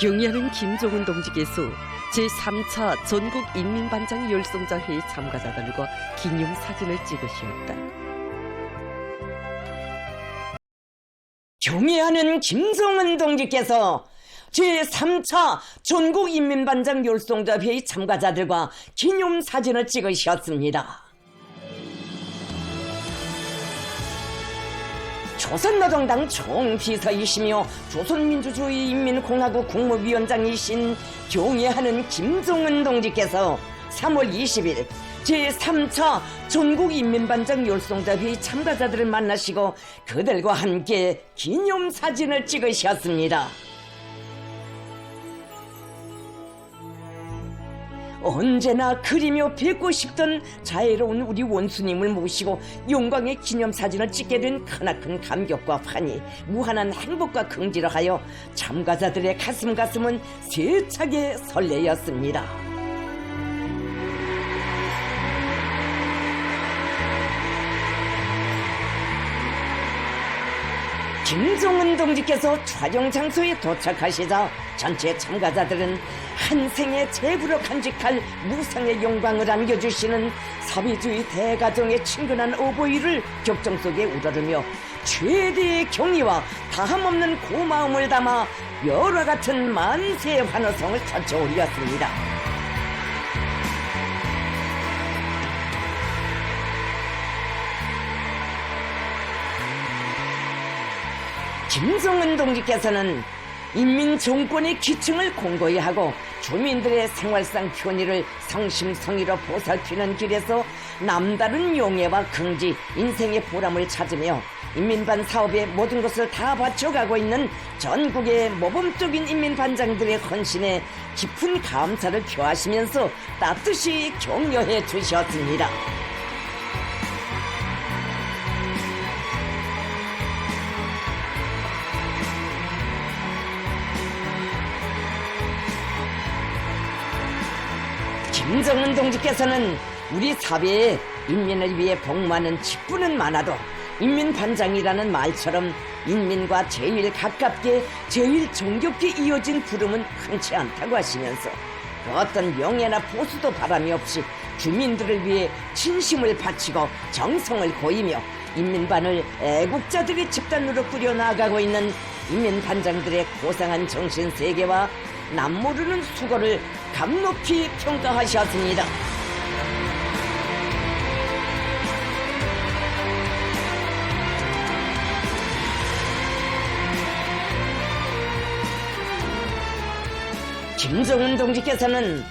경의하는 김종은 동지께서 제3차 전국인민반장 열성자회의 참가자들과 기념사진을 찍으셨다. 경의하는 김종은 동지께서 제3차 전국인민반장 열성자회의 참가자들과 기념사진을 찍으셨습니다. 조선노동당 총비서이시며 조선민주주의인민공화국 국무위원장이신 경의하는 김종은 동지께서 3월 20일 제3차 전국인민반장 열성자회의 참가자들을 만나시고 그들과 함께 기념사진을 찍으셨습니다. 언제나 그리며 뵙고 싶던 자애로운 우리 원수님을 모시고 영광의 기념사진을 찍게 된 크나큰 감격과 환희, 무한한 행복과 긍지를 하여 참가자들의 가슴은 세차게 설레었습니다. 김종은 동지께서 촬영 장소에 도착하시자 전체 참가자들은 한 생에 제부로 간직할 무상의 영광을 안겨주시는 사회주의 대가정의 친근한 어버이를 격정 속에 우러르며 최대의 경의와 다함없는 고마움을 담아 열화 같은 만세의 환호성을 터쳐올렸습니다. 김종은 동지께서는 인민정권의 기층을 공고히 하고 주민들의 생활상 편의를 성심성의로 보살피는 길에서 남다른 용애와 긍지, 인생의 보람을 찾으며 인민반 사업에 모든 것을 다 바쳐가고 있는 전국의 모범적인 인민반장들의 헌신에 깊은 감사를 표하시면서 따뜻이 격려해 주셨습니다. 김종은 동지께서는 우리 사회에 인민을 위해 복무하는 직분은 많아도 인민반장이라는 말처럼 인민과 제일 가깝게 제일 정겹게 이어진 부름은 흔치 않다고 하시면서 그 어떤 명예나 보수도 바람이 없이 주민들을 위해 진심을 바치고 정성을 고이며 인민반을 애국자들의 집단으로 꾸려나가고 있는 인민반장들의 고상한 정신세계와 남모르는 수고를 감높이 평가하셨습니다. 김종은 동지께서는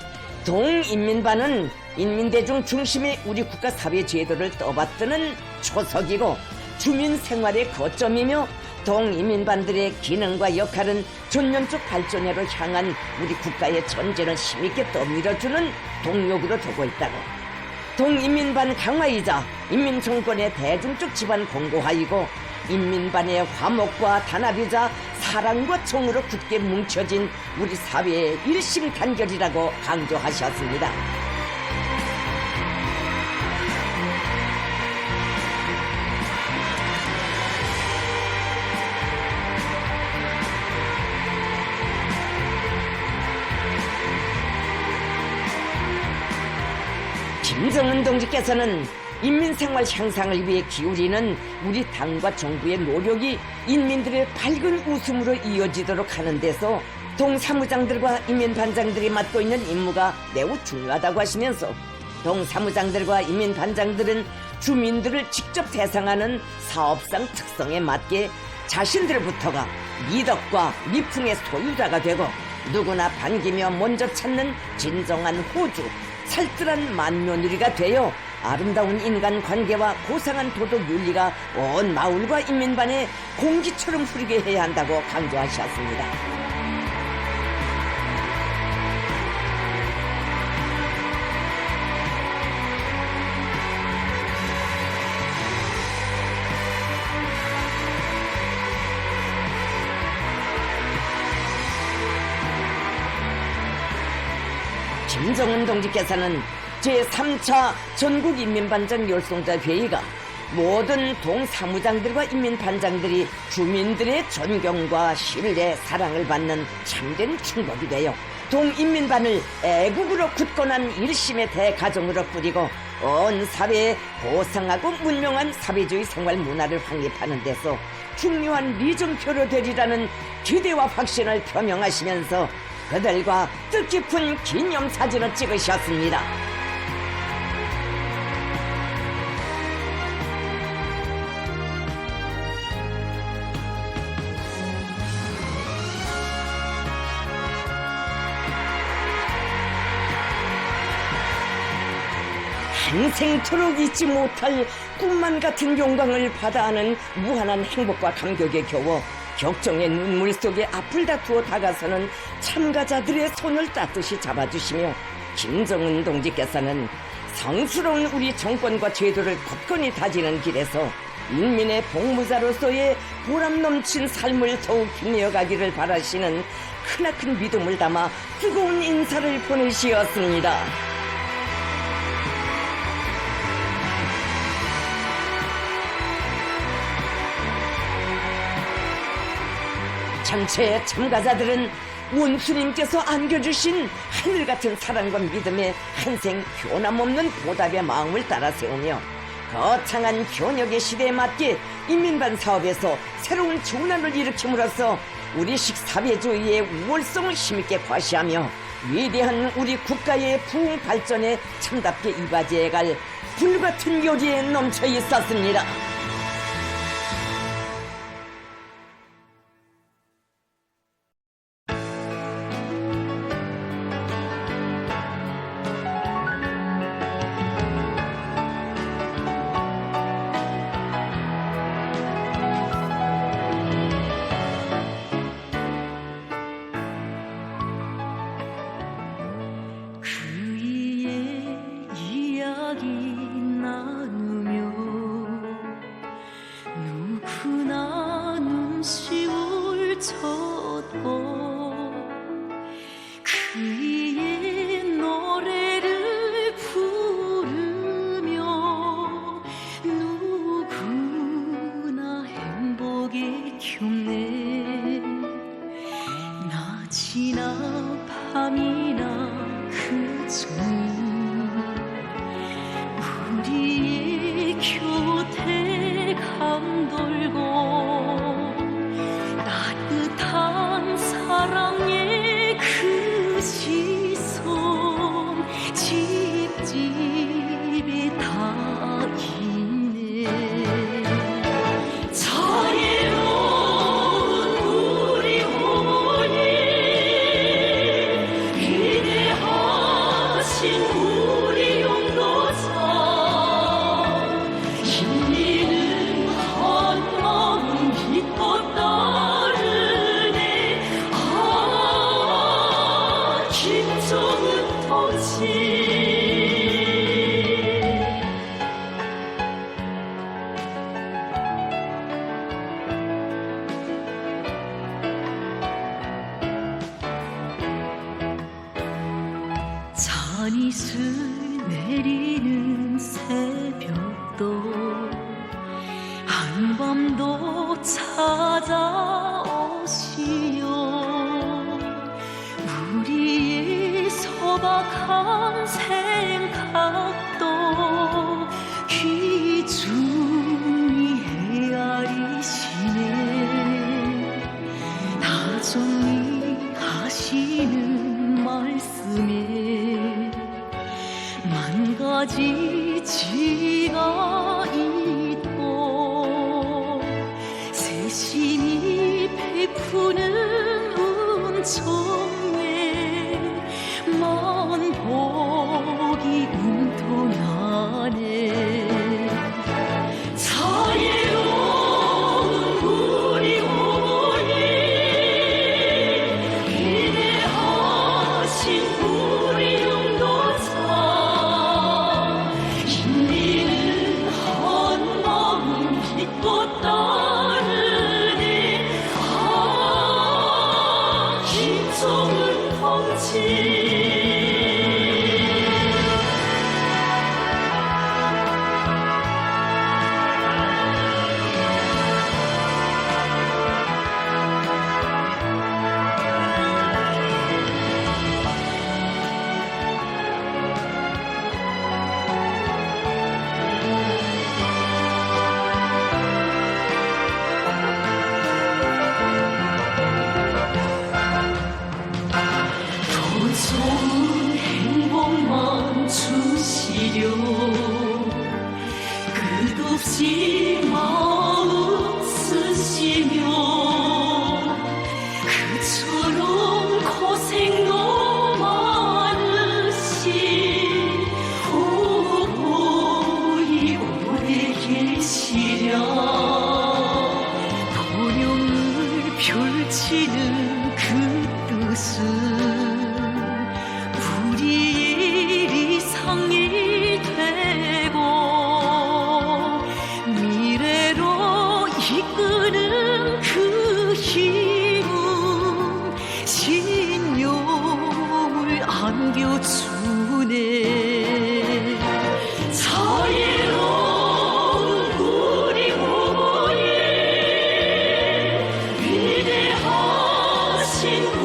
동인민반은 인민대중 중심의 우리 국가 사회 제도를 떠받드는 초석이고 주민 생활의 거점이며 동인민반들의 기능과 역할은 전면적 발전으로 향한 우리 국가의 전제를 힘있게 떠밀어주는 동력으로 두고 있다고. 동인민반 강화이자 인민정권의 대중적 지반 공고화이고 인민반의 화목과 단합이자 사랑과 정으로 굳게 뭉쳐진 우리 사회의 일심단결이라고 강조하셨습니다. 김종은 동지께서는 인민생활 향상을 위해 기울이는 우리 당과 정부의 노력이 인민들의 밝은 웃음으로 이어지도록 하는 데서 동사무장들과 인민반장들이 맡고 있는 임무가 매우 중요하다고 하시면서 동사무장들과 인민반장들은 주민들을 직접 대상하는 사업상 특성에 맞게 자신들부터가 미덕과 미풍의 소유자가 되고 누구나 반기며 먼저 찾는 진정한 호주, 살뜰한 만며느리가 되어 아름다운 인간관계와 고상한 도덕윤리가 온 마을과 인민반에 공기처럼 흐르게 해야 한다고 강조하셨습니다. 김종은 동지께서는 제3차 전국인민반장 열성자회의가 모든 동사무장들과 인민반장들이 주민들의 존경과 신뢰, 사랑을 받는 참된 충복이 되어 동인민반을 애국으로 굳건한 일심의 대가정으로 꾸리고 온 사회에 고상하고 문명한 사회주의 생활 문화를 확립하는 데서 중요한 리정표로 되리라는 기대와 확신을 표명하시면서 그들과 뜻깊은 기념사진을 찍으셨습니다. 평생토록 잊지 못할 꿈만 같은 영광을 받아하는 무한한 행복과 감격에 겨워 격정의 눈물 속에 앞을 다투어 다가서는 참가자들의 손을 따뜻이 잡아주시며 김정은 동지께서는 성스러운 우리 정권과 제도를 굳건히 다지는 길에서 인민의 복무자로서의 보람 넘친 삶을 더욱 빛내어가기를 바라시는 크나큰 믿음을 담아 뜨거운 인사를 보내시었습니다. 전체 참가자들은 원수님께서 안겨주신 하늘같은 사랑과 믿음에 한생 변함없는 보답의 마음을 따라 세우며 거창한 현역의 시대에 맞게 인민반 사업에서 새로운 전환을 일으킴으로써 우리식 사회주의의 우월성을 힘있게 과시하며 위대한 우리 국가의 부흥 발전에 참답게 이바지해갈 불같은 요리에 넘쳐 있었습니다. 낮이나 밤이나 그저 우리의 곁에 감돌고 따뜻한 사랑의 그 시선 집집에 다 있네. 잔이슬 내리는 새벽도 한밤도 찾아오시오. 우리의 소박한 생각도 귀중히 헤아리시네. 다정히 하시는 말씀에 만가지 지가 있고 세심히 베푸는 은총에 먼 복이 운통하네. 자애로운 우리 어머니 기대하신 우리 용도자 인민은 한 마음 믿고 따르네. 김정은 동지 그곳은 우리의 이상이 되고 미래로 이끄는 그 힘은 신용을 안겨주네. 자유로운 우리 부모님 위대하신 구